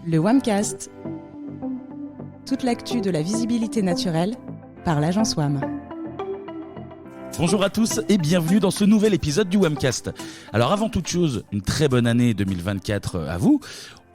Le WAMcast. Toute l'actu de la visibilité naturelle par l'agence WAM. Bonjour à tous et bienvenue dans ce nouvel épisode du WAMcast. Alors avant toute chose, une très bonne année 2024 à vous.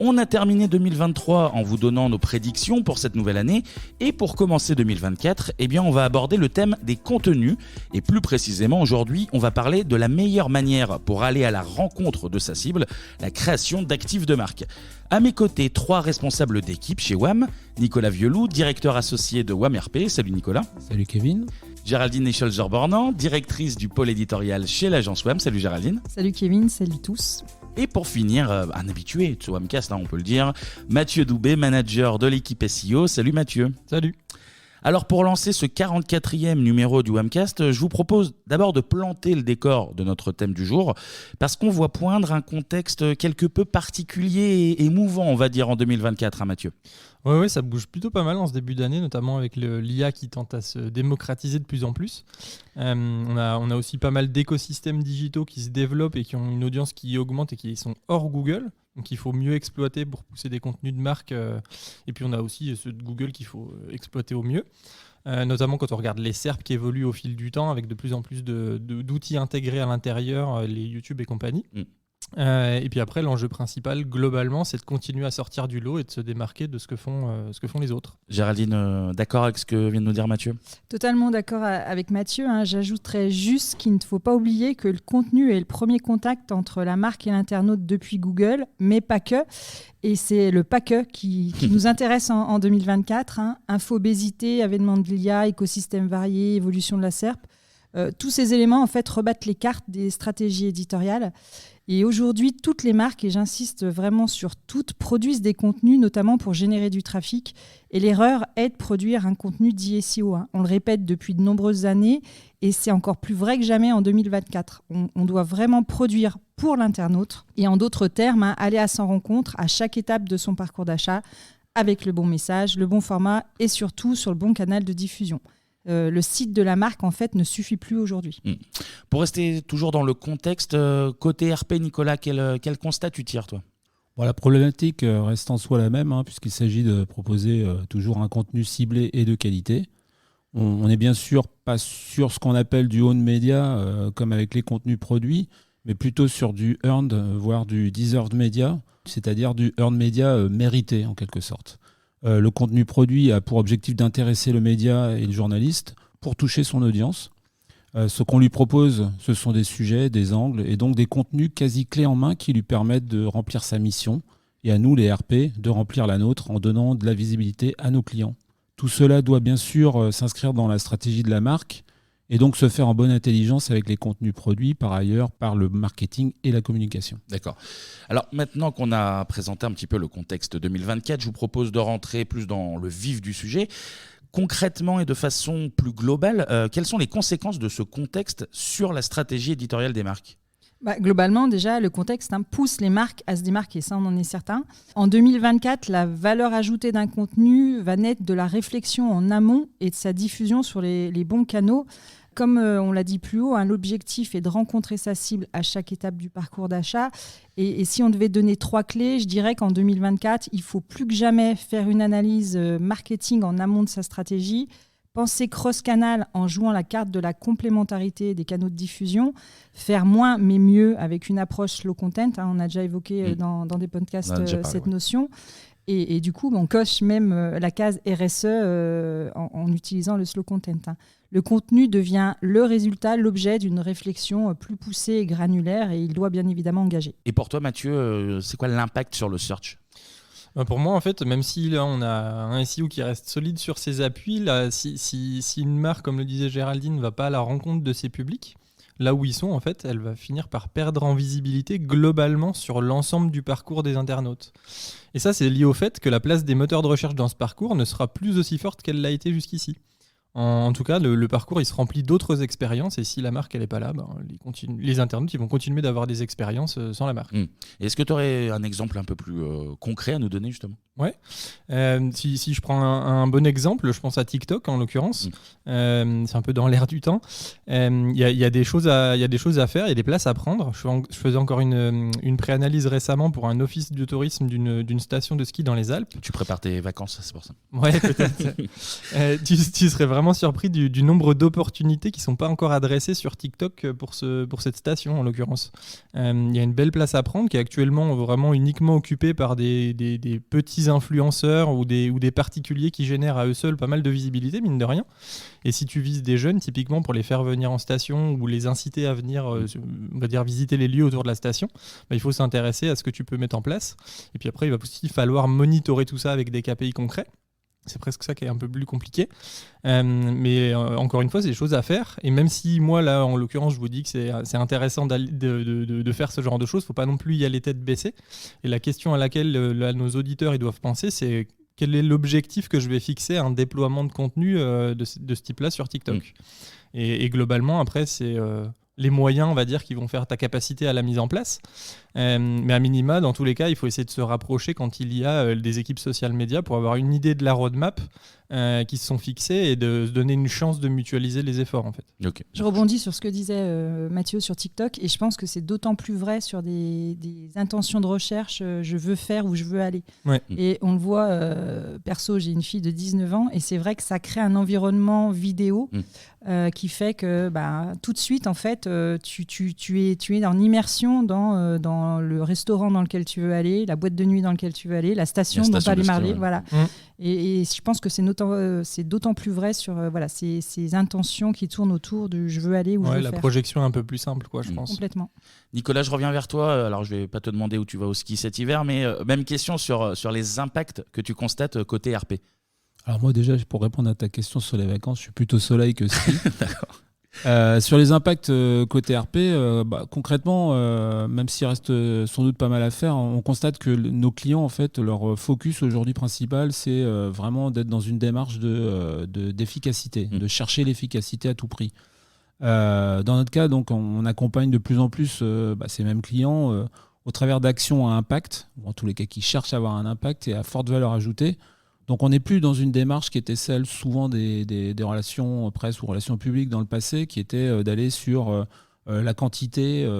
On a terminé 2023 en vous donnant nos prédictions pour cette nouvelle année. Et pour commencer 2024, on va aborder le thème des contenus. Et plus précisément, aujourd'hui, on va parler de la meilleure manière pour aller à la rencontre de sa cible, la création d'actifs de marque. À mes côtés, 3 responsables d'équipe chez WAM. Nicolas Vieuloup, directeur associé de WAM RP. Salut Nicolas. Salut Kevin. Géraldine Escholzer-Bornand, directrice du pôle éditorial chez l'agence WAM. Salut Géraldine. Salut Kevin, salut tous. Et pour finir, un habitué de ce WAMcast, on peut le dire, Mathieu Doubé, manager de l'équipe SEO. Salut Mathieu. Salut. Alors pour lancer ce 44e numéro du WAMcast, je vous propose d'abord de planter le décor de notre thème du jour, parce qu'on voit poindre un contexte quelque peu particulier et émouvant, on va dire, en 2024, Mathieu. Oui, ça bouge plutôt pas mal en ce début d'année, notamment avec l'IA qui tente à se démocratiser de plus en plus. On a aussi pas mal d'écosystèmes digitaux qui se développent et qui ont une audience qui augmente et qui sont hors Google. Donc il faut mieux exploiter pour pousser des contenus de marque. Et puis on a aussi ceux de Google qu'il faut exploiter au mieux. Notamment quand on regarde les SERP qui évoluent au fil du temps avec de plus en plus d'outils intégrés à l'intérieur, les YouTube et compagnie. Et puis après, l'enjeu principal, globalement, c'est de continuer à sortir du lot et de se démarquer de ce que font les autres. Géraldine, d'accord avec ce que vient de nous dire Mathieu ? Totalement d'accord avec Mathieu. J'ajouterais juste qu'il ne faut pas oublier que le contenu est le premier contact entre la marque et l'internaute depuis Google, mais pas que. Et c'est le pas que qui nous intéresse en 2024. Infobésité, avènement de l'IA, écosystème varié, évolution de la SERP. Tous ces éléments en fait rebattent les cartes des stratégies éditoriales. Et aujourd'hui, toutes les marques, et j'insiste vraiment sur toutes, produisent des contenus, notamment pour générer du trafic. Et l'erreur est de produire un contenu dit SEO. On le répète depuis de nombreuses années, et c'est encore plus vrai que jamais en 2024. On doit vraiment produire pour l'internaute, et en d'autres termes, aller à sa rencontre à chaque étape de son parcours d'achat, avec le bon message, le bon format, et surtout sur le bon canal de diffusion. Le site de la marque, en fait, ne suffit plus aujourd'hui. Pour rester toujours dans le contexte, côté RP, Nicolas, quel constat tu tires, toi ? La problématique reste en soi la même, puisqu'il s'agit de proposer toujours un contenu ciblé et de qualité. On n'est bien sûr pas sur ce qu'on appelle du owned media, comme avec les contenus produits, mais plutôt sur du earned, voire du deserved media, c'est-à-dire du earned media mérité, en quelque sorte. Le contenu produit a pour objectif d'intéresser le média et le journaliste pour toucher son audience. Ce qu'on lui propose, ce sont des sujets, des angles et donc des contenus quasi clés en main qui lui permettent de remplir sa mission et à nous, les RP, de remplir la nôtre en donnant de la visibilité à nos clients. Tout cela doit bien sûr s'inscrire dans la stratégie de la marque et donc se faire en bonne intelligence avec les contenus produits, par ailleurs, par le marketing et la communication. D'accord. Alors maintenant qu'on a présenté un petit peu le contexte 2024, je vous propose de rentrer plus dans le vif du sujet. Concrètement et de façon plus globale, quelles sont les conséquences de ce contexte sur la stratégie éditoriale des marques ? Globalement, déjà, le contexte pousse les marques à se démarquer, ça on en est certain. En 2024, la valeur ajoutée d'un contenu va naître de la réflexion en amont et de sa diffusion sur les bons canaux. Comme on l'a dit plus haut, l'objectif est de rencontrer sa cible à chaque étape du parcours d'achat. Et si on devait donner 3 clés, je dirais qu'en 2024, il faut plus que jamais faire une analyse marketing en amont de sa stratégie, penser cross-canal en jouant la carte de la complémentarité des canaux de diffusion, faire moins mais mieux avec une approche low content. On a déjà évoqué dans des podcasts cette notion. Et du coup, on coche même la case RSE en utilisant le slow content. Le contenu devient le résultat, l'objet d'une réflexion plus poussée et granulaire et il doit bien évidemment engager. Et pour toi, Mathieu, c'est quoi l'impact sur le search ? Pour moi, en fait, même si là, on a un SEO qui reste solide sur ses appuis, là, si une marque, comme le disait Géraldine, ne va pas à la rencontre de ses publics, là où ils sont, en fait, elle va finir par perdre en visibilité globalement sur l'ensemble du parcours des internautes. Et ça, c'est lié au fait que la place des moteurs de recherche dans ce parcours ne sera plus aussi forte qu'elle l'a été jusqu'ici. En tout cas, le parcours, il se remplit d'autres expériences, et si la marque, elle n'est pas là, les internautes, ils vont continuer d'avoir des expériences sans la marque. Est-ce que tu aurais un exemple un peu plus concret à nous donner, justement ? Ouais. Si je prends un bon exemple, je pense à TikTok en l'occurrence. C'est un peu dans l'air du temps. Il y a des choses à faire, il y a des places à prendre. Je faisais encore une préanalyse récemment pour un office de tourisme d'une station de ski dans les Alpes. Tu prépares tes vacances, c'est pour ça. Ouais, peut-être. Tu serais vraiment surpris du nombre d'opportunités qui ne sont pas encore adressées sur TikTok pour cette station en l'occurrence. Il y a une belle place à prendre qui est actuellement vraiment uniquement occupée par des petits influenceurs ou des particuliers qui génèrent à eux seuls pas mal de visibilité, mine de rien. Et si tu vises des jeunes, typiquement pour les faire venir en station ou les inciter à venir on va dire visiter les lieux autour de la station, il faut s'intéresser à ce que tu peux mettre en place. Et puis après, il va aussi falloir monitorer tout ça avec des KPI concrets. C'est presque ça qui est un peu plus compliqué. Mais encore une fois, c'est des choses à faire. Et même si moi, là, en l'occurrence, je vous dis que c'est intéressant de faire ce genre de choses, il ne faut pas non plus y aller tête baissée. Et la question à laquelle nos auditeurs ils doivent penser, c'est quel est l'objectif que je vais fixer à un déploiement de contenu de ce type-là sur TikTok. Et globalement, après, c'est les moyens, on va dire, qui vont faire ta capacité à la mise en place. Mais à minima, dans tous les cas, il faut essayer de se rapprocher quand il y a des équipes social media pour avoir une idée de la roadmap qui se sont fixées et de se donner une chance de mutualiser les efforts, en fait. Okay. Je rebondis sur ce que disait Mathieu sur TikTok, et je pense que c'est d'autant plus vrai sur des intentions de recherche, je veux faire ou je veux aller. Ouais. Et on le voit, perso, j'ai une fille de 19 ans, et c'est vrai que ça crée un environnement vidéo qui fait que tout de suite, en fait, tu es en immersion dans le restaurant dans lequel tu veux aller, la boîte de nuit dans laquelle tu veux aller, la station dont tu as parlé. Voilà. Et je pense que c'est d'autant plus vrai sur ces intentions qui tournent autour de je veux aller où je veux la faire. Projection un peu plus simple, quoi, je pense. Complètement. Nicolas, je reviens vers toi. Alors, je ne vais pas te demander où tu vas au ski cet hiver, mais même question sur les impacts que tu constates côté RP. Alors moi déjà, pour répondre à ta question sur les vacances, je suis plutôt soleil que ski. D'accord. Sur les impacts côté RP, concrètement, même s'il reste sans doute pas mal à faire, on constate que nos clients, en fait, leur focus aujourd'hui principal, c'est vraiment d'être dans une démarche d'efficacité, de chercher l'efficacité à tout prix. Dans notre cas, donc, on accompagne de plus en plus ces mêmes clients au travers d'actions à impact, ou en tous les cas qui cherchent à avoir un impact et à forte valeur ajoutée. Donc on n'est plus dans une démarche qui était celle souvent des relations presse ou relations publiques dans le passé, qui était d'aller sur la quantité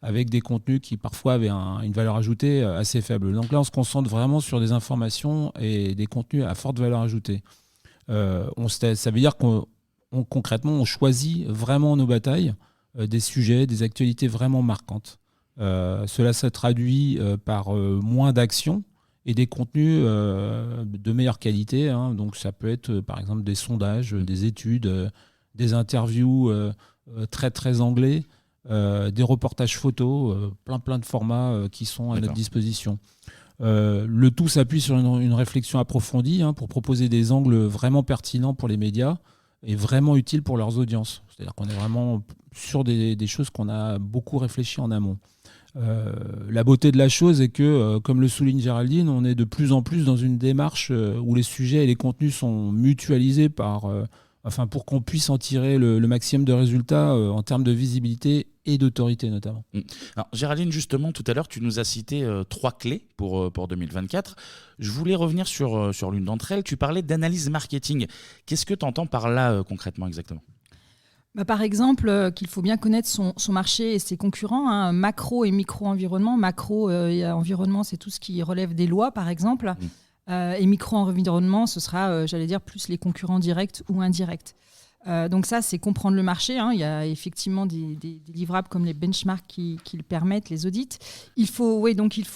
avec des contenus qui parfois avaient une valeur ajoutée assez faible. Donc là, on se concentre vraiment sur des informations et des contenus à forte valeur ajoutée. Ça veut dire concrètement, on choisit vraiment nos batailles, des sujets, des actualités vraiment marquantes. Cela se traduit par moins d'actions et des contenus de meilleure qualité. Donc ça peut être par exemple des sondages, des études, des interviews très très anglais, des reportages photos, plein de formats qui sont à notre disposition. Le tout s'appuie sur une réflexion approfondie pour proposer des angles vraiment pertinents pour les médias et vraiment utiles pour leurs audiences. C'est-à-dire qu'on est vraiment sur des choses qu'on a beaucoup réfléchi en amont. La beauté de la chose est que, comme le souligne Géraldine, on est de plus en plus dans une démarche où les sujets et les contenus sont mutualisés pour qu'on puisse en tirer le maximum de résultats en termes de visibilité et d'autorité notamment. Alors, Géraldine, justement, tout à l'heure, tu nous as cité 3 clés pour 2024. Je voulais revenir sur l'une d'entre elles. Tu parlais d'analyse marketing. Qu'est-ce que tu entends par là concrètement exactement ? Par exemple, qu'il faut bien connaître son marché et ses concurrents, macro et micro-environnement. Macro environnement, c'est tout ce qui relève des lois, par exemple. Et micro-environnement, ce sera, plus les concurrents directs ou indirects. Donc ça, c'est comprendre le marché. Il y a effectivement des livrables comme les benchmarks qui le permettent, les audits. Il faut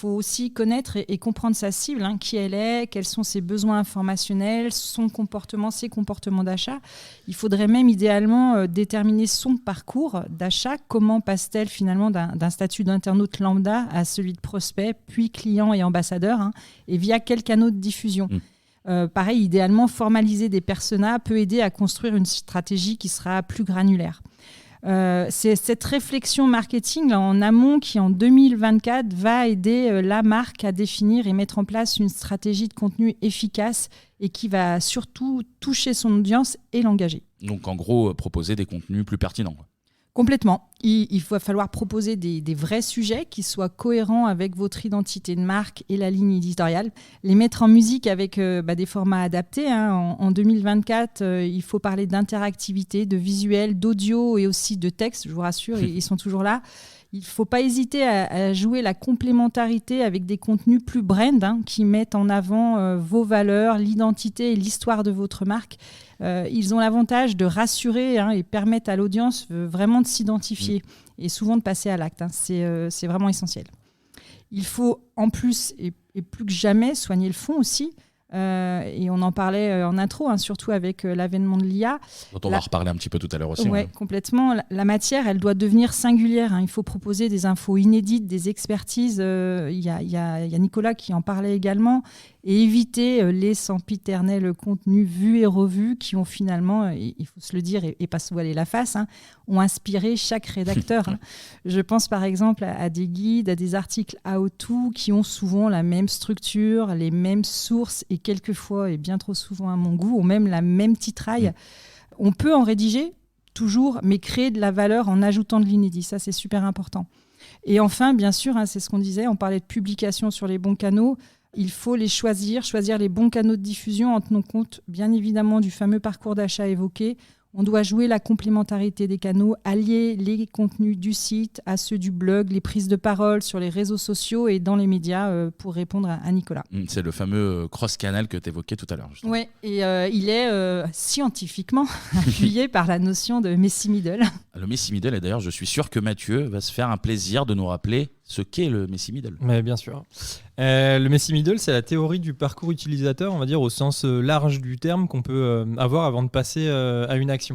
aussi connaître et comprendre sa cible, qui elle est, quels sont ses besoins informationnels, son comportement, ses comportements d'achat. Il faudrait même idéalement déterminer son parcours d'achat. Comment passe-t-elle finalement d'un statut d'internaute lambda à celui de prospect, puis client et ambassadeur, et via quels canaux de diffusion. Pareil, idéalement, formaliser des personas peut aider à construire une stratégie qui sera plus granulaire. C'est cette réflexion marketing là, en amont qui, en 2024, va aider la marque à définir et mettre en place une stratégie de contenu efficace et qui va surtout toucher son audience et l'engager. Donc en gros, proposer des contenus plus pertinents, quoi. Complètement. Il va falloir proposer des vrais sujets qui soient cohérents avec votre identité de marque et la ligne éditoriale. Les mettre en musique avec des formats adaptés. En 2024, il faut parler d'interactivité, de visuel, d'audio et aussi de texte. Je vous rassure, ils sont toujours là. Il ne faut pas hésiter à jouer la complémentarité avec des contenus plus brand qui mettent en avant vos valeurs, l'identité et l'histoire de votre marque. Ils ont l'avantage de rassurer et permettent à l'audience vraiment de s'identifier et souvent de passer à l'acte. C'est vraiment essentiel. Il faut en plus et plus que jamais soigner le fond aussi. Et on en parlait en intro, surtout avec l'avènement de l'IA. Dont on va reparler un petit peu tout à l'heure aussi. Oui, complètement. La matière, elle doit devenir singulière. Il faut proposer des infos inédites, des expertises. Il y a Nicolas qui en parlait également. Et éviter les sempiternels contenus vus et revus qui ont finalement, il faut se le dire et pas se voiler la face, ont inspiré chaque rédacteur. Je pense par exemple à des guides, à des articles how-to qui ont souvent la même structure, les mêmes sources et quelquefois, et bien trop souvent à mon goût, ont même la même titraille. On peut en rédiger toujours, mais créer de la valeur en ajoutant de l'inédit. Ça, c'est super important. Et enfin, bien sûr, c'est ce qu'on disait, on parlait de publication sur les bons canaux. Il faut les choisir les bons canaux de diffusion en tenant compte, bien évidemment, du fameux parcours d'achat évoqué. On doit jouer la complémentarité des canaux, allier les contenus du site à ceux du blog, les prises de parole sur les réseaux sociaux et dans les médias, pour répondre à Nicolas. C'est le fameux cross-canal que tu évoquais tout à l'heure. Oui, et il est scientifiquement appuyé par la notion de Messi Middle. Le Messi Middle, et d'ailleurs, je suis sûr que Mathieu va se faire un plaisir de nous rappeler ce qu'est le Messi Middle. Mais bien sûr. Le Messi Middle, c'est la théorie du parcours utilisateur, on va dire au sens large du terme, qu'on peut avoir avant de passer à une action.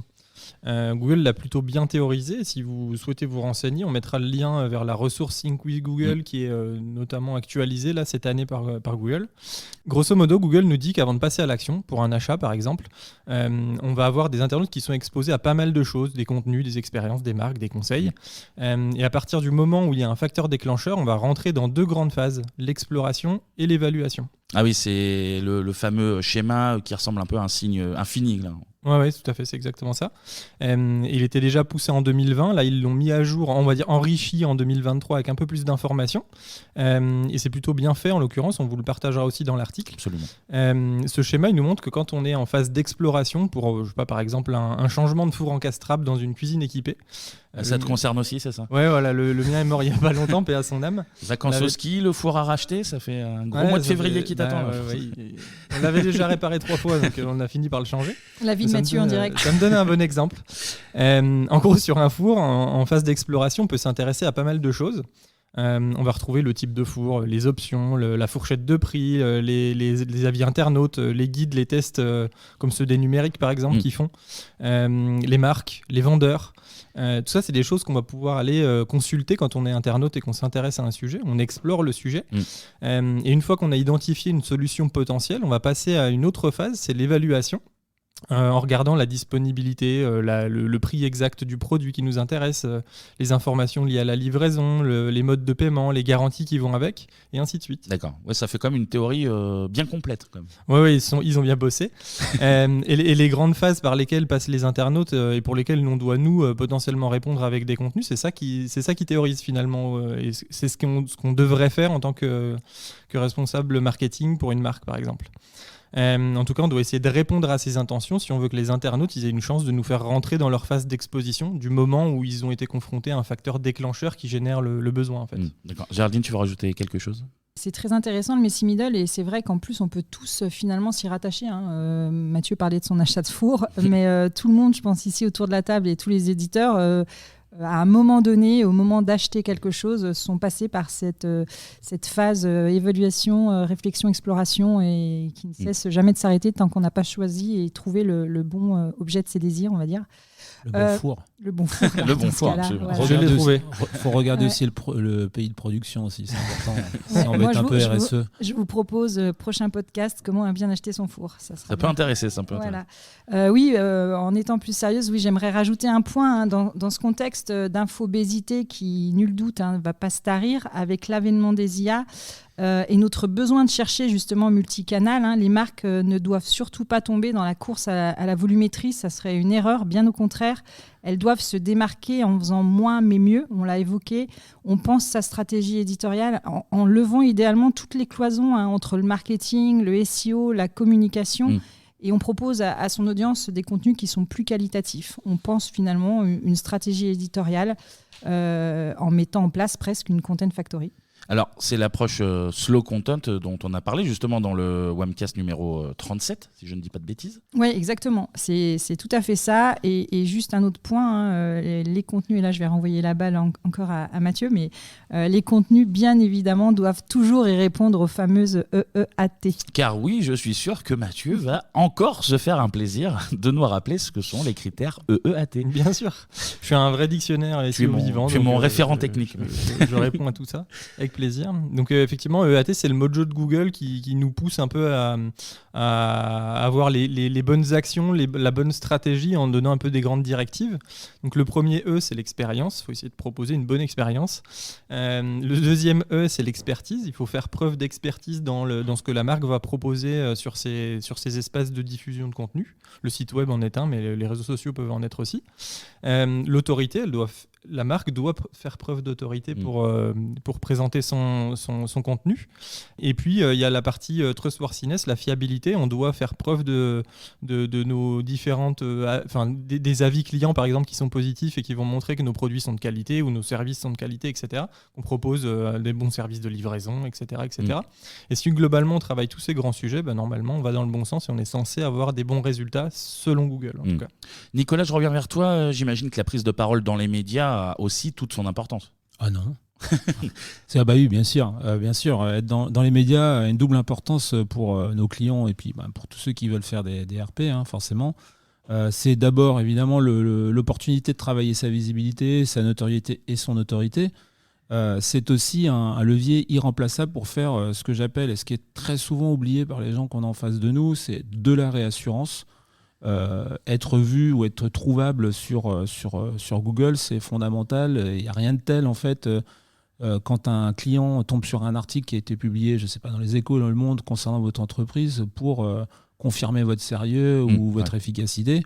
Google l'a plutôt bien théorisé. Si vous souhaitez vous renseigner, on mettra le lien vers la ressource Sync with Google qui est notamment actualisée là, cette année par Google. Grosso modo, Google nous dit qu'avant de passer à l'action, pour un achat par exemple, on va avoir des internautes qui sont exposés à pas mal de choses, des contenus, des expériences, des marques, des conseils. Et à partir du moment où il y a un facteur déclencheur, on va rentrer dans deux grandes phases, l'exploration et l'évaluation. Ah oui, c'est le fameux schéma qui ressemble un peu à un signe infini, là. Ouais, tout à fait, c'est exactement ça. Il était déjà poussé en 2020, là ils l'ont mis à jour, on va dire enrichi en 2023 avec un peu plus d'informations. Et c'est plutôt bien fait en l'occurrence, on vous le partagera aussi dans l'article. Absolument. Ce schéma, il nous montre que quand on est en phase d'exploration pour, je sais pas, par exemple un changement de four encastrable dans une cuisine équipée. Ça te concerne aussi, c'est ça? Ouais, voilà, le mien est mort il y a pas longtemps, paix à son âme. Vacances au ski, le four à racheter, ça fait un gros mois de février qui t'attend. On l'avait déjà réparé 3 fois, donc on a fini par le changer. La vie de Mathieu en direct. Ça me donne un bon exemple. En gros, sur un four, en phase d'exploration, on peut s'intéresser à pas mal de choses. On va retrouver le type de four, les options, la fourchette de prix, les avis internautes, les guides, les tests comme ceux des numériques par exemple qui font, les marques, les vendeurs. Tout ça, c'est des choses qu'on va pouvoir aller consulter quand on est internaute et qu'on s'intéresse à un sujet. On explore le sujet. Et une fois qu'on a identifié une solution potentielle, on va passer à une autre phase, c'est l'évaluation. En regardant la disponibilité, le prix exact du produit qui nous intéresse, les informations liées à la livraison, les modes de paiement, les garanties qui vont avec, et ainsi de suite. D'accord. Ouais, ça fait comme une théorie bien complète. Oui, ils ont bien bossé. Et les grandes phases par lesquelles passent les internautes et pour lesquelles on doit, nous, potentiellement répondre avec des contenus, c'est ça qui théorise finalement. Et c'est ce qu'on devrait faire en tant que responsable marketing pour une marque, par exemple. En tout cas, on doit essayer de répondre à ces intentions si on veut que les internautes aient une chance de nous faire rentrer dans leur phase d'exposition du moment où ils ont été confrontés à un facteur déclencheur qui génère le besoin. En fait. D'accord. Géraldine, tu veux rajouter quelque chose ? C'est très intéressant le Messi Middle et c'est vrai qu'en plus on peut tous finalement s'y rattacher. Mathieu parlait de son achat de four, mais tout le monde, je pense ici autour de la table et tous les éditeurs... à un moment donné, au moment d'acheter quelque chose, sont passés par cette phase évaluation, réflexion, exploration et qui ne cesse jamais de s'arrêter tant qu'on n'a pas choisi et trouvé le bon objet de ses désirs, on va dire. Le bon four. Le bon four. Le bon dans ce four, cas-là, absolument. voilà. Je l'ai trouvé. Il faut regarder aussi le pays de production aussi, c'est important. Si Ouais, on moi, veut être un peu je vous- RSE. Je vous propose, prochain podcast, comment bien acheter son four. Ça sera Ça peut bien. intéresser, ça peut intéresser. Voilà. Oui, en étant plus sérieuse, oui, j'aimerais rajouter un point dans ce contexte d'infobésité qui, nul doute, ne va pas se tarir avec l'avènement des IA et notre besoin de chercher justement multicanal. Les marques ne doivent surtout pas tomber dans la course à la volumétrie, ça serait une erreur, bien au contraire. Elles doivent se démarquer en faisant moins mais mieux, on l'a évoqué. On pense sa stratégie éditoriale en levant idéalement toutes les cloisons entre le marketing, le SEO, la communication. Et on propose à son audience des contenus qui sont plus qualitatifs. On pense finalement une stratégie éditoriale en mettant en place presque une content factory. Alors, c'est l'approche slow content dont on a parlé justement dans le Wamcast numéro 37, si je ne dis pas de bêtises. Oui, exactement. C'est tout à fait ça. Et juste un autre point, les contenus, et là je vais renvoyer la balle encore à Mathieu, mais les contenus, bien évidemment, doivent toujours y répondre aux fameuses EEAT. Car oui, je suis sûr que Mathieu va encore se faire un plaisir de nous rappeler ce que sont les critères EEAT. Bien sûr. Je suis un vrai dictionnaire SEO vivant. Tu es donc, mon référent technique. Je réponds à tout ça avec plaisir. Donc effectivement, EAT, c'est le mojo de Google qui nous pousse un peu à avoir les bonnes actions, la bonne stratégie en donnant un peu des grandes directives. Donc le premier E, c'est l'expérience. Il faut essayer de proposer une bonne expérience. Le deuxième E, c'est l'expertise. Il faut faire preuve d'expertise dans ce que la marque va proposer sur ses espaces de diffusion de contenu. Le site web en est un, mais les réseaux sociaux peuvent en être aussi. L'autorité, la marque doit faire preuve d'autorité pour présenter son contenu. Et puis, il y a la partie trustworthiness, la fiabilité. On doit faire preuve de nos différentes... des avis clients, par exemple, qui sont positifs et qui vont montrer que nos produits sont de qualité ou nos services sont de qualité, etc. On propose des bons services de livraison, etc. etc. Et si globalement, on travaille tous ces grands sujets, normalement, on va dans le bon sens et on est censé avoir des bons résultats selon Google, en tout cas. Nicolas, je reviens vers toi. J'imagine que la prise de parole dans les médias a aussi toute son importance. Ah non. Oui, bien sûr. Être dans les médias a une double importance pour nos clients et puis pour tous ceux qui veulent faire des RP, forcément. C'est d'abord évidemment l'opportunité de travailler sa visibilité, sa notoriété et son autorité. C'est aussi un levier irremplaçable pour faire ce que j'appelle, et ce qui est très souvent oublié par les gens qu'on a en face de nous, c'est de la réassurance. Être vu ou être trouvable sur Google, c'est fondamental. Il n'y a rien de tel en fait quand un client tombe sur un article qui a été publié, je sais pas, dans les Échos, dans Le Monde, concernant votre entreprise pour confirmer votre sérieux ou votre efficacité.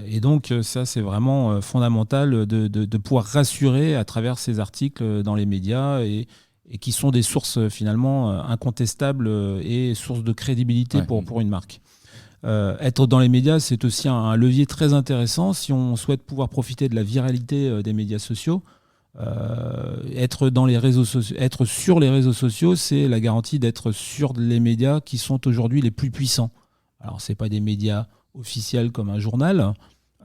Et donc ça, c'est vraiment fondamental de pouvoir rassurer à travers ces articles dans les médias et qui sont des sources finalement incontestables et sources de crédibilité pour une marque. Être dans les médias, c'est aussi un levier très intéressant si on souhaite pouvoir profiter de la viralité des médias sociaux. Être sur les réseaux sociaux, c'est la garantie d'être sur les médias qui sont aujourd'hui les plus puissants. Alors, ce n'est pas des médias officiels comme un journal,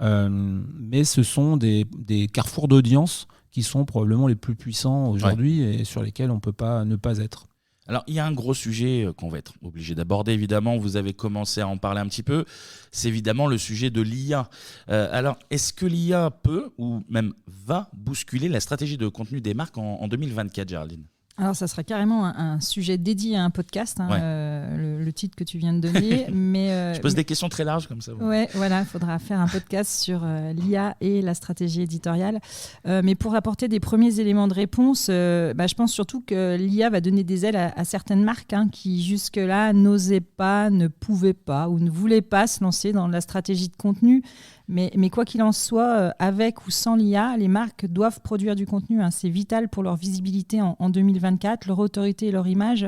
mais ce sont des carrefours d'audience qui sont probablement les plus puissants aujourd'hui et sur lesquels on ne peut pas ne pas être. Alors, il y a un gros sujet qu'on va être obligé d'aborder, évidemment. Vous avez commencé à en parler un petit peu. C'est évidemment le sujet de l'IA. Alors, est-ce que l'IA peut ou même va bousculer la stratégie de contenu des marques en 2024, Géraldine ? Alors, ça sera carrément un sujet dédié à un podcast, le titre que tu viens de donner. Je pose des questions très larges comme ça. Ouais, voilà, il faudra faire un podcast sur l'IA et la stratégie éditoriale. Mais pour apporter des premiers éléments de réponse, je pense surtout que l'IA va donner des ailes à certaines marques qui jusque-là n'osaient pas, ne pouvaient pas ou ne voulaient pas se lancer dans la stratégie de contenu. Mais quoi qu'il en soit, avec ou sans l'IA, les marques doivent produire du contenu. C'est vital pour leur visibilité en 2024, leur autorité et leur image.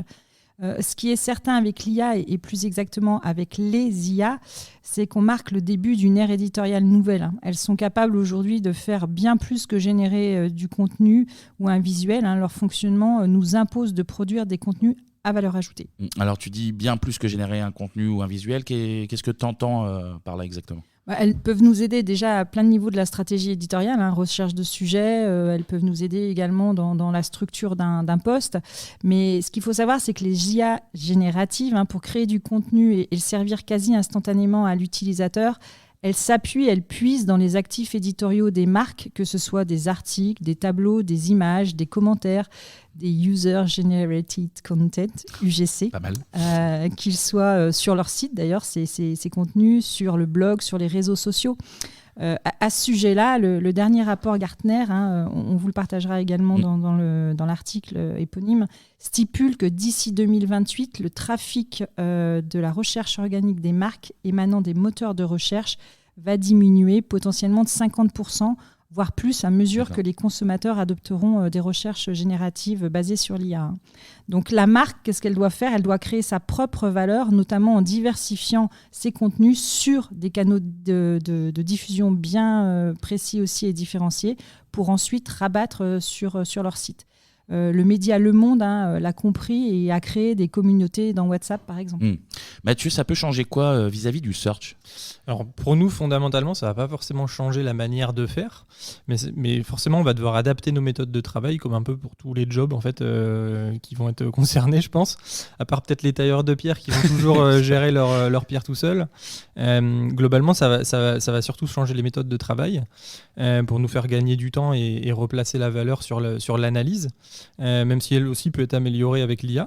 Ce qui est certain avec l'IA et plus exactement avec les IA, c'est qu'on marque le début d'une ère éditoriale nouvelle. Elles sont capables aujourd'hui de faire bien plus que générer du contenu ou un visuel. Leur fonctionnement nous impose de produire des contenus à valeur ajoutée. Alors tu dis bien plus que générer un contenu ou un visuel. Qu'est-ce que tu entends par là exactement ? Elles peuvent nous aider déjà à plein de niveaux de la stratégie éditoriale, recherche de sujets, elles peuvent nous aider également dans la structure d'un post. Mais ce qu'il faut savoir, c'est que les IA génératives, pour créer du contenu et le servir quasi instantanément à l'utilisateur, Elle s'appuie, elle puise dans les actifs éditoriaux des marques, que ce soit des articles, des tableaux, des images, des commentaires, des User Generated Content, UGC, Pas mal. qu'ils soient sur leur site d'ailleurs, ces contenus, sur le blog, sur les réseaux sociaux. À ce sujet-là, le dernier rapport Gartner, on vous le partagera également dans l'article éponyme, stipule que d'ici 2028, le trafic de la recherche organique des marques émanant des moteurs de recherche va diminuer potentiellement de 50%, voire plus à mesure que les consommateurs adopteront des recherches génératives basées sur l'IA. Donc la marque, qu'est-ce qu'elle doit faire ? Elle doit créer sa propre valeur, notamment en diversifiant ses contenus sur des canaux de diffusion bien précis aussi et différenciés, pour ensuite rabattre sur leur site. Le média Le Monde l'a compris et a créé des communautés dans WhatsApp, par exemple. Mathieu, ça peut changer quoi vis-à-vis du search ? Alors pour nous, fondamentalement, ça ne va pas forcément changer la manière de faire, mais forcément, on va devoir adapter nos méthodes de travail, comme un peu pour tous les jobs en fait, qui vont être concernés, je pense, à part peut-être les tailleurs de pierre qui vont toujours gérer leur pierre tout seuls. Globalement, ça va surtout changer les méthodes de travail pour nous faire gagner du temps et replacer la valeur sur l'analyse. Même si elle aussi peut être améliorée avec l'IA.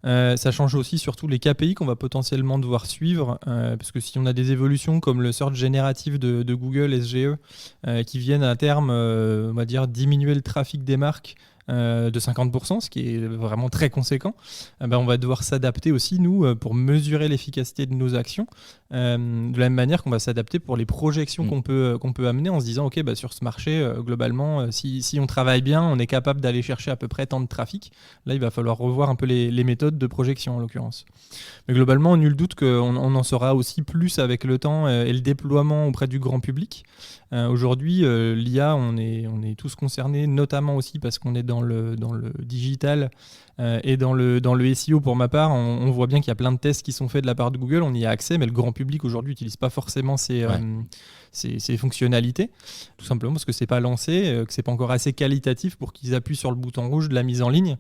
Ça change aussi surtout les KPI qu'on va potentiellement devoir suivre, parce que si on a des évolutions comme le search génératif de Google, SGE, qui viennent à terme, on va dire, diminuer le trafic des marques de 50%, ce qui est vraiment très conséquent, on va devoir s'adapter aussi, nous, pour mesurer l'efficacité de nos actions, de la même manière qu'on va s'adapter pour les projections qu'on peut amener en se disant, ok, sur ce marché, globalement, si on travaille bien, on est capable d'aller chercher à peu près tant de trafic. Là, il va falloir revoir un peu les méthodes de projection, en l'occurrence. Mais globalement, nul doute qu'on en saura aussi plus avec le temps et le déploiement auprès du grand public. Aujourd'hui, l'IA, on est tous concernés, notamment aussi parce qu'on est dans le digital et dans le SEO. Pour ma part, on voit bien qu'il y a plein de tests qui sont faits de la part de Google, on y a accès, mais le grand public aujourd'hui n'utilise pas forcément ces fonctionnalités, tout simplement parce que c'est pas lancé, que c'est pas encore assez qualitatif pour qu'ils appuient sur le bouton rouge de la mise en ligne.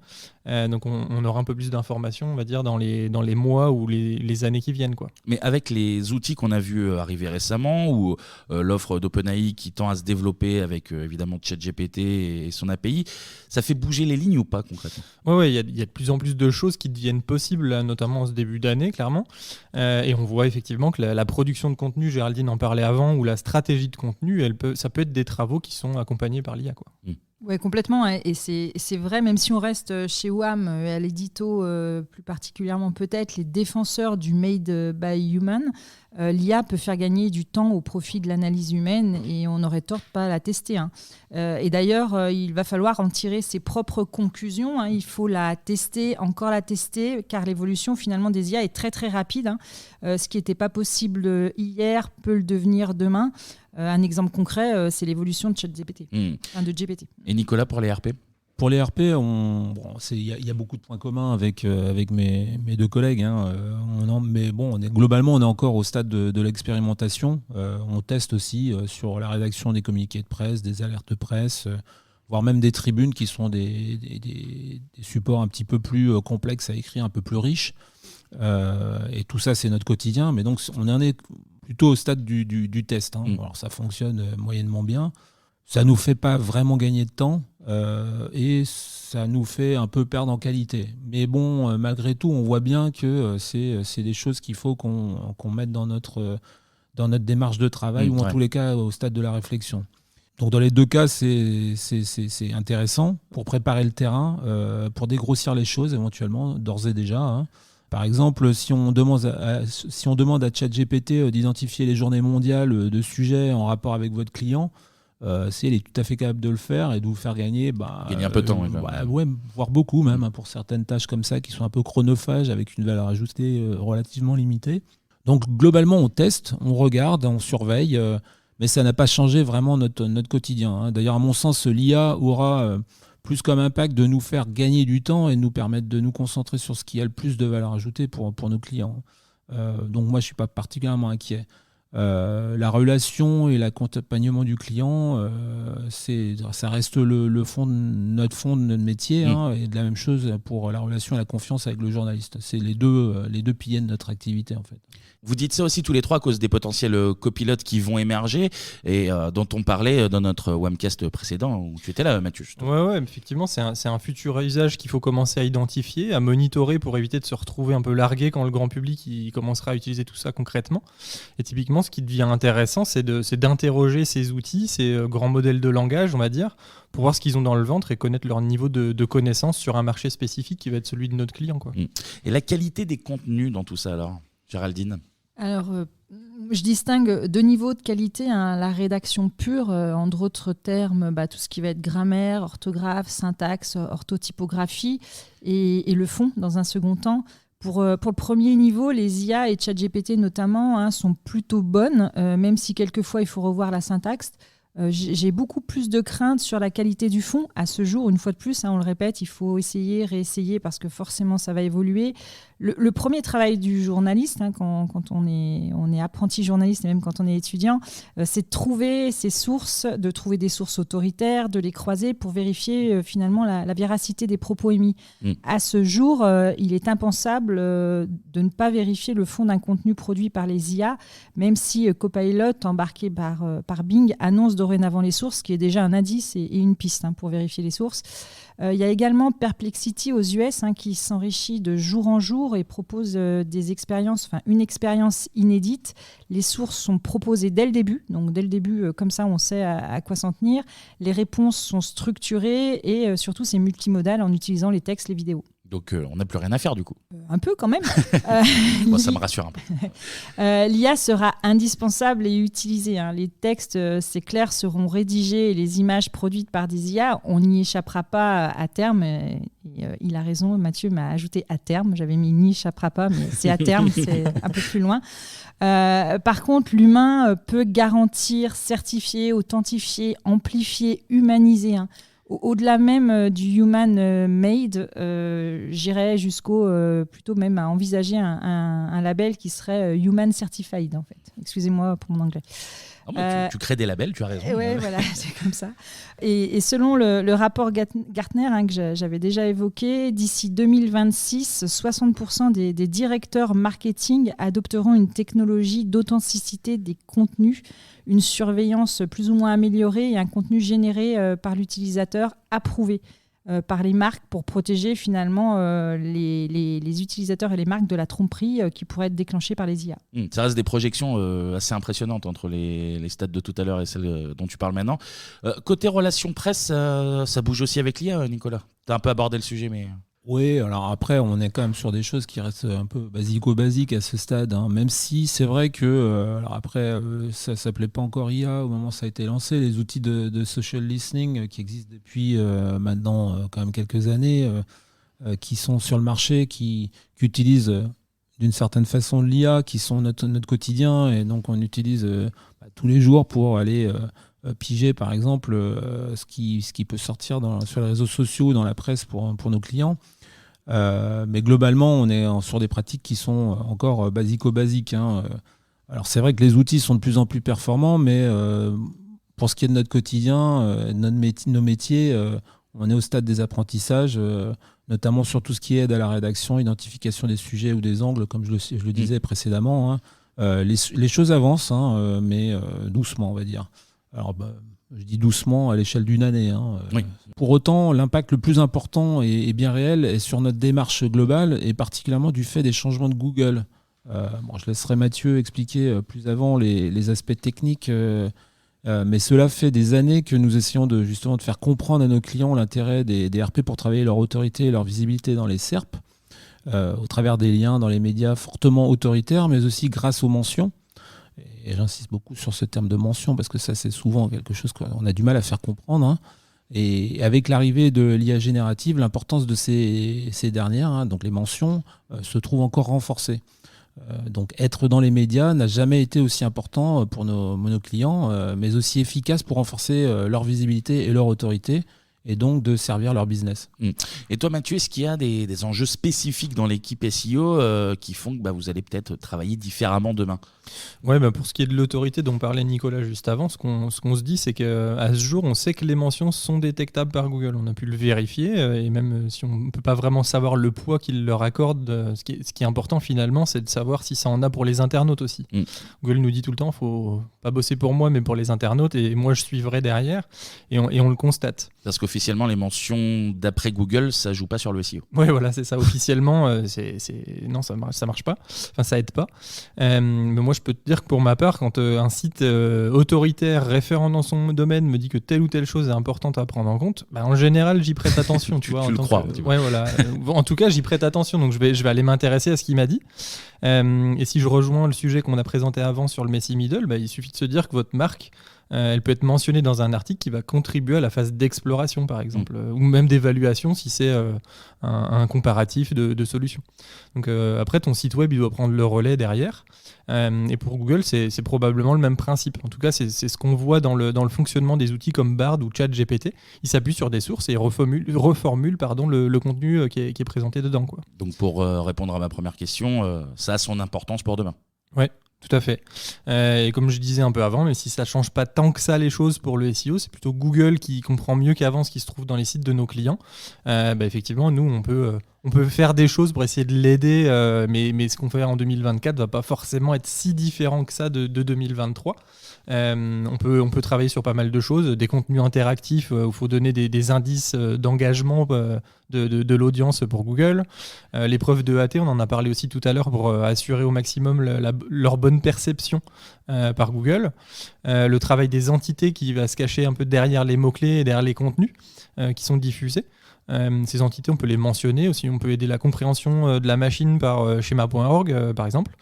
Donc on aura un peu plus d'informations, on va dire, dans les mois ou les années qui viennent, quoi. Mais avec les outils qu'on a vus arriver récemment, ou l'offre d'OpenAI qui tend à se développer avec évidemment ChatGPT et son API, ça fait bouger les lignes ou pas concrètement ? Oui, il y a de plus en plus de choses qui deviennent possibles, là, notamment en ce début d'année, clairement. Et on voit effectivement que la production de contenu, Géraldine en parlait avant, ou la stratégie de contenu, ça peut être des travaux qui sont accompagnés par l'IA, quoi. Oui, complètement. Et c'est vrai, même si on reste chez WAM et à l'édito, plus particulièrement peut-être, les défenseurs du Made by Human, l'IA peut faire gagner du temps au profit de l'analyse humaine et on aurait tort de pas la tester. Et d'ailleurs, il va falloir en tirer ses propres conclusions. Il faut la tester, encore la tester, car l'évolution finalement des IA est très très rapide. Ce qui n'était pas possible hier peut le devenir demain. Un exemple concret, c'est l'évolution de ChatGPT, de GPT. Et Nicolas, pour les RP ? Pour les RP, il y a beaucoup de points communs avec mes deux collègues. Mais bon, globalement, on est encore au stade de l'expérimentation. On teste aussi sur la rédaction des communiqués de presse, des alertes de presse, voire même des tribunes qui sont des supports un petit peu plus complexes à écrire, un peu plus riches. Et tout ça, c'est notre quotidien. Mais donc, on en est plutôt au stade du test. Alors, ça fonctionne moyennement bien. Ça ne nous fait pas vraiment gagner de temps et ça nous fait un peu perdre en qualité. Mais bon, malgré tout, on voit bien que c'est des choses qu'il faut qu'on mette dans notre démarche de travail ou en tous les cas au stade de la réflexion. Donc dans les deux cas, c'est intéressant pour préparer le terrain, pour dégrossir les choses éventuellement, d'ores et déjà. Par exemple, si on demande à ChatGPT d'identifier les journées mondiales de sujets en rapport avec votre client, elle est tout à fait capable de le faire et de vous faire gagner un peu de temps. Voire beaucoup même, pour certaines tâches comme ça qui sont un peu chronophages avec une valeur ajoutée relativement limitée. Donc globalement, on teste, on regarde, on surveille, mais ça n'a pas changé vraiment notre quotidien. D'ailleurs, à mon sens, l'IA aura plus comme impact de nous faire gagner du temps et de nous permettre de nous concentrer sur ce qui a le plus de valeur ajoutée pour nos clients. Donc moi, je ne suis pas particulièrement inquiet. La relation et l'accompagnement du client, ça reste le fond de notre métier, et de la même chose pour la relation et la confiance avec le journaliste. C'est les deux piliers de notre activité en fait. Vous dites ça aussi tous les trois à cause des potentiels copilotes qui vont émerger et dont on parlait dans notre webcast précédent où tu étais là, Mathieu. Ouais, effectivement, c'est un futur usage qu'il faut commencer à identifier, à monitorer pour éviter de se retrouver un peu largué quand le grand public il commencera à utiliser tout ça concrètement. Et typiquement, ce qui devient intéressant, c'est d'interroger ces outils, ces grands modèles de langage, on va dire, pour voir ce qu'ils ont dans le ventre et connaître leur niveau de connaissance sur un marché spécifique qui va être celui de notre client, quoi. Et la qualité des contenus dans tout ça alors, Géraldine? Alors, je distingue deux niveaux de qualité, la rédaction pure, en d'autres termes, tout ce qui va être grammaire, orthographe, syntaxe, orthotypographie, et le fond dans un second temps. Pour le premier niveau, les IA et ChatGPT notamment sont plutôt bonnes, même si quelquefois il faut revoir la syntaxe. J'ai beaucoup plus de crainte sur la qualité du fond. À ce jour, une fois de plus, on le répète, il faut essayer, réessayer parce que forcément ça va évoluer. Le premier travail du journaliste, quand on est apprenti journaliste et même quand on est étudiant, c'est de trouver ses sources, de trouver des sources autoritaires, de les croiser pour vérifier finalement la véracité des propos émis. À ce jour, il est impensable de ne pas vérifier le fond d'un contenu produit par les IA, même si Copilot, embarqué par Bing, annonce dorénavant les sources, qui est déjà un indice et une piste pour vérifier les sources. Il y a également Perplexity aux US qui s'enrichit de jour en jour et propose des expériences, une expérience inédite. Les sources sont proposées dès le début, donc dès le début, comme ça on sait à quoi s'en tenir. Les réponses sont structurées et surtout c'est multimodal en utilisant les textes, les vidéos. Donc on n'a plus rien à faire du coup. Un peu quand même. Bon, ça me rassure un peu. L'IA sera indispensable et utilisée. Les textes, c'est clair, seront rédigés et les images produites par des IA. On n'y échappera pas à terme. Il a raison, Mathieu m'a ajouté à terme. J'avais mis n'y échappera pas, mais c'est à terme, c'est un peu plus loin. Par contre, l'humain peut garantir, certifier, authentifier, amplifier, humaniser. Au-delà même du human made, j'irais jusqu'au plutôt même à envisager un label qui serait human certified en fait. Excusez-moi pour mon anglais. Tu crées des labels, tu as raison. Oui, voilà, c'est comme ça. Et selon le rapport Gartner que j'avais déjà évoqué, d'ici 2026, 60% des directeurs marketing adopteront une technologie d'authenticité des contenus, une surveillance plus ou moins améliorée et un contenu généré par l'utilisateur approuvé par les marques pour protéger finalement les utilisateurs et les marques de la tromperie qui pourrait être déclenchée par les IA. Ça reste des projections assez impressionnantes entre les stats de tout à l'heure et celles dont tu parles maintenant. Côté relations presse, ça bouge aussi avec l'IA, Nicolas. Tu as un peu abordé le sujet, mais... Oui, alors après, on est quand même sur des choses qui restent un peu basico-basiques à ce stade, même si c'est vrai que, alors après, ça ne s'appelait pas encore IA au moment où ça a été lancé, les outils de social listening qui existent depuis maintenant quand même quelques années, qui sont sur le marché, qui utilisent d'une certaine façon l'IA, qui sont notre quotidien, et donc on utilise tous les jours pour aller... piger par exemple ce qui peut sortir sur les réseaux sociaux, dans la presse pour nos clients. Mais globalement, on est sur des pratiques qui sont encore basico-basiques. Alors c'est vrai que les outils sont de plus en plus performants, mais pour ce qui est de notre quotidien, nos métiers, on est au stade des apprentissages, notamment sur tout ce qui aide à la rédaction, identification des sujets ou des angles, comme je le disais précédemment. Les choses avancent, mais doucement, on va dire. Alors, je dis doucement à l'échelle d'une année. Oui. Pour autant, l'impact le plus important et bien réel est sur notre démarche globale, et particulièrement du fait des changements de Google. Je laisserai Mathieu expliquer plus avant les aspects techniques, mais cela fait des années que nous essayons justement de faire comprendre à nos clients l'intérêt des RP pour travailler leur autorité et leur visibilité dans les SERP, au travers des liens dans les médias fortement autoritaires, mais aussi grâce aux mentions. Et j'insiste beaucoup sur ce terme de mention parce que ça, c'est souvent quelque chose qu'on a du mal à faire comprendre. Et avec l'arrivée de l'IA générative, l'importance de ces dernières, donc les mentions, se trouve encore renforcée. Donc être dans les médias n'a jamais été aussi important pour nos clients, mais aussi efficace pour renforcer leur visibilité et leur autorité. et donc de servir leur business. Et toi Mathieu, est-ce qu'il y a des enjeux spécifiques dans l'équipe SEO qui font que vous allez peut-être travailler différemment demain ? Ouais, pour ce qui est de l'autorité dont parlait Nicolas juste avant, ce qu'on se dit, c'est qu'à ce jour, on sait que les mentions sont détectables par Google. On a pu le vérifier, et même si on ne peut pas vraiment savoir le poids qu'il leur accorde, ce qui est important finalement, c'est de savoir si ça en a pour les internautes aussi. Google nous dit tout le temps, faut pas bosser pour moi, mais pour les internautes, et moi je suivrai derrière, et on le constate. Parce qu'officiellement, les mentions d'après Google, ça joue pas sur le SEO. Oui, voilà, c'est ça. Officiellement, non, ça marche pas. Enfin, ça aide pas. Mais moi, je peux te dire que pour ma part, quand un site autoritaire référent dans son domaine me dit que telle ou telle chose est importante à prendre en compte, en général, j'y prête attention. tu vois, le crois. Ouais, voilà. En tout cas, j'y prête attention. Donc, je vais aller m'intéresser à ce qu'il m'a dit. Et si je rejoins le sujet qu'on a présenté avant sur le Messi Middle, il suffit de se dire que votre marque, elle peut être mentionnée dans un article qui va contribuer à la phase d'exploration, par exemple, ou même d'évaluation si c'est un comparatif de solutions. Donc après, ton site web, il doit prendre le relais derrière. Et pour Google, c'est probablement le même principe. En tout cas, c'est ce qu'on voit dans le fonctionnement des outils comme Bard ou ChatGPT. Ils s'appuient sur des sources et reformulent le contenu qui est présenté dedans, quoi. Donc pour répondre à ma première question, ça a son importance pour demain. Ouais. Tout à fait. Et comme je disais un peu avant, mais si ça ne change pas tant que ça les choses pour le SEO, c'est plutôt Google qui comprend mieux qu'avant ce qui se trouve dans les sites de nos clients. Effectivement, nous, on peut faire des choses pour essayer de l'aider, mais ce qu'on fait en 2024 ne va pas forcément être si différent que ça de 2023. On peut travailler sur pas mal de choses, des contenus interactifs où il faut donner des indices d'engagement de l'audience pour Google. Les preuves de AT, on en a parlé aussi tout à l'heure pour assurer au maximum leur bonne perception par Google. Le travail des entités qui va se cacher un peu derrière les mots-clés et derrière les contenus qui sont diffusés. Ces entités, on peut les mentionner aussi, on peut aider la compréhension de la machine par schema.org par exemple.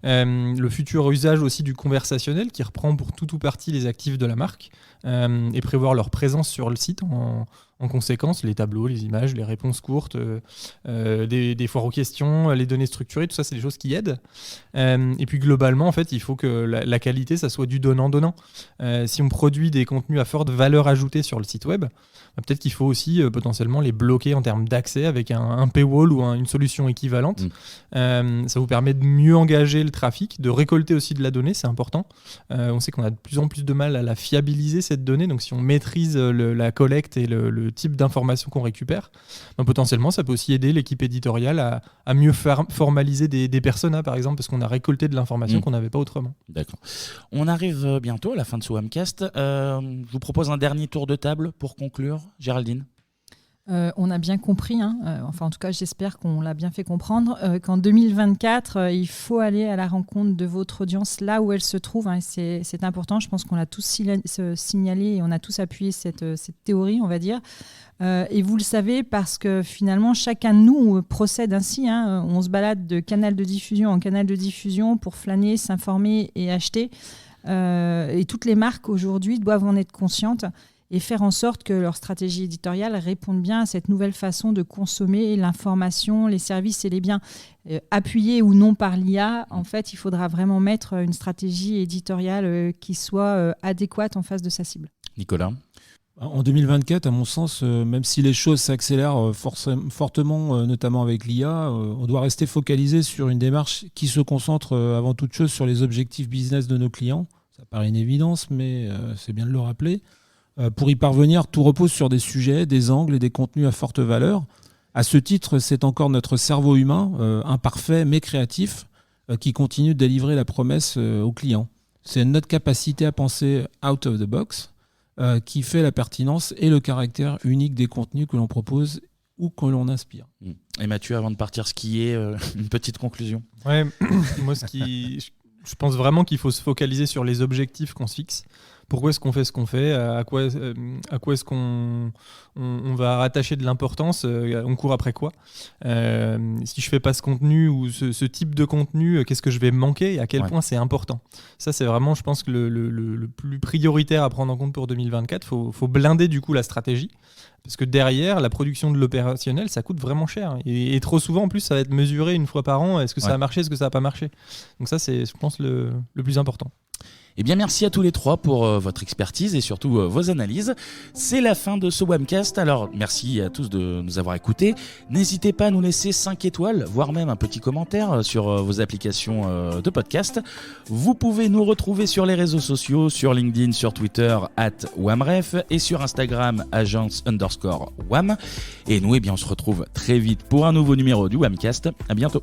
Le futur usage aussi du conversationnel qui reprend pour tout ou partie les actifs de la marque et prévoir leur présence sur le site en conséquence, les tableaux, les images, les réponses courtes, des foires aux questions, les données structurées, tout ça, c'est des choses qui aident. Et puis globalement, en fait, il faut que la qualité, ça soit du donnant-donnant. Si on produit des contenus à forte valeur ajoutée sur le site web, peut-être qu'il faut aussi potentiellement les bloquer en termes d'accès avec un paywall ou une solution équivalente. Ça vous permet de mieux engager le trafic, de récolter aussi de la donnée, c'est important. On sait qu'on a de plus en plus de mal à la fiabiliser, cette donnée. Donc si on maîtrise la collecte et le type d'informations qu'on récupère, potentiellement ça peut aussi aider l'équipe éditoriale à mieux formaliser des personas par exemple, parce qu'on a récolté de l'information qu'on n'avait pas autrement. D'accord. On arrive bientôt à la fin de ce Wamcast. Je vous propose un dernier tour de table pour conclure. Géraldine. On a bien compris, enfin en tout cas j'espère qu'on l'a bien fait comprendre, qu'en 2024, il faut aller à la rencontre de votre audience là où elle se trouve. C'est important, je pense qu'on l'a tous signalé et on a tous appuyé cette théorie, on va dire. Et vous le savez parce que finalement chacun de nous procède ainsi. On se balade de canal de diffusion en canal de diffusion pour flâner, s'informer et acheter. Et toutes les marques aujourd'hui doivent en être conscientes et faire en sorte que leur stratégie éditoriale réponde bien à cette nouvelle façon de consommer l'information, les services et les biens. Appuyés ou non par l'IA, en fait, il faudra vraiment mettre une stratégie éditoriale qui soit adéquate en face de sa cible. Nicolas ? En 2024, à mon sens, même si les choses s'accélèrent fortement, notamment avec l'IA, on doit rester focalisé sur une démarche qui se concentre avant toute chose sur les objectifs business de nos clients. Ça paraît une évidence, mais c'est bien de le rappeler. Pour y parvenir, tout repose sur des sujets, des angles et des contenus à forte valeur. À ce titre, c'est encore notre cerveau humain, imparfait mais créatif, qui continue de délivrer la promesse aux clients. C'est notre capacité à penser out of the box qui fait la pertinence et le caractère unique des contenus que l'on propose ou que l'on inspire. Et Mathieu, avant de partir skier, une petite conclusion. Ouais, moi je pense vraiment qu'il faut se focaliser sur les objectifs qu'on se fixe. Pourquoi est-ce qu'on fait ce qu'on fait ? À quoi est-ce qu'on va rattacher de l'importance ? On court après quoi ? Si je fais pas ce contenu ou ce type de contenu, qu'est-ce que je vais manquer et à quel point c'est important ? Ça, c'est vraiment, je pense, que le plus prioritaire à prendre en compte pour 2024. Faut blinder du coup la stratégie. Parce que derrière, la production de l'opérationnel, ça coûte vraiment cher. Et trop souvent, en plus, ça va être mesuré une fois par an. Est-ce que ça a marché ? Est-ce que ça n'a pas marché ? Donc ça, c'est, je pense, le plus important. Eh bien, merci à tous les trois pour votre expertise et surtout vos analyses. C'est la fin de ce Whamcast. Alors, merci à tous de nous avoir écoutés. N'hésitez pas à nous laisser 5 étoiles, voire même un petit commentaire sur vos applications de podcast. Vous pouvez nous retrouver sur les réseaux sociaux, sur LinkedIn, sur Twitter, @whamref et sur Instagram, agence_wham. Et nous, eh bien, on se retrouve très vite pour un nouveau numéro du Whamcast. À bientôt.